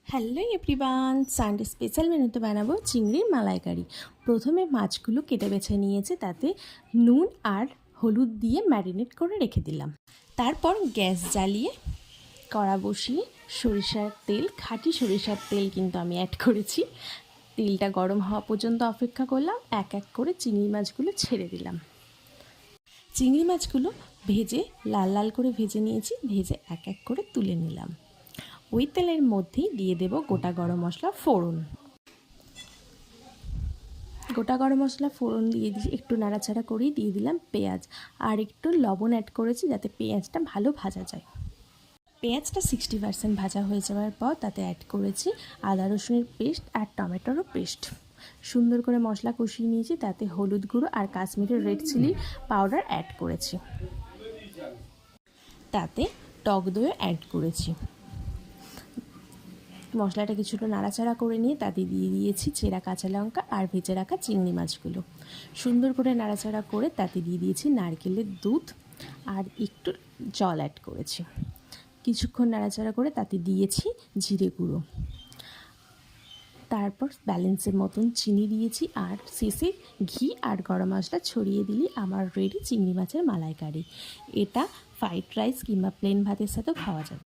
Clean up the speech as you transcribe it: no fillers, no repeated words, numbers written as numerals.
Hello everyone, Sunday special মেনুতে বানাবো চিংড়ির মালাইকারি। প্রথমে মাছগুলো কেটে বেছে নিয়েছি, তাতে নুন আর হলুদ দিয়ে ম্যারিনেট করে রেখে দিলাম। তারপর গ্যাস জ্বালিয়ে কড়া বসিয়ে সরিষার তেল, খাঁটি সরিষার তেল কিন্তু আমি অ্যাড করেছি। তেলটা গরম হওয়া পর্যন্ত অপেক্ষা করলাম। এক এক করে চিংড়ি মাছগুলো ছেড়ে দিলাম। চিংড়ি মাছগুলো ভেজে লাল লাল করে ভেজে নিয়েছি, ভেজে এক এক করে তুলে নিলাম। ওই তেলের মধ্যেই দিয়ে দেব গোটা গরম মশলা ফোড়ন। গোটা গরম মশলা ফোড়ন দিয়ে দিয়ে একটু নাড়াচাড়া করেই দিয়ে দিলাম পেঁয়াজ, আর একটু লবণ অ্যাড করেছি যাতে পেঁয়াজটা ভালো ভাজা যায়। পেঁয়াজটা 60% ভাজা হয়ে যাওয়ার পর তাতে অ্যাড করেছি আদা রসুনের পেস্ট আর টমেটোরও পেস্ট। সুন্দর করে মশলা কষিয়ে নিয়েছি, তাতে হলুদ গুঁড়ো আর কাশ্মীরের রেড চিলি পাউডার অ্যাড করেছি। তাতে টক দইও অ্যাড করেছি। মশলাটা কিছুটা নাড়াচাড়া করে নিয়ে তাতে দিয়ে দিয়েছি চেরা কাঁচা লঙ্কা আর ভেজে রাখা চিংড়ি মাছগুলো। সুন্দর করে নাড়াচাড়া করে তাতে দিয়ে দিয়েছি নারকেলের দুধ আর একটু জল অ্যাড করেছি। কিছুক্ষণ নাড়াচাড়া করে তাতে দিয়েছি জিরে গুঁড়ো, তারপর ব্যালেন্সের মতন চিনি দিয়েছি, আর শেষে ঘি আর গরম মশলা ছড়িয়ে দিলে আমার রেডি চিংড়ি মাছের মালাইকারি। এটা ফ্রাইড রাইস কিংবা প্লেন ভাতের সাথেও খাওয়া যাবে।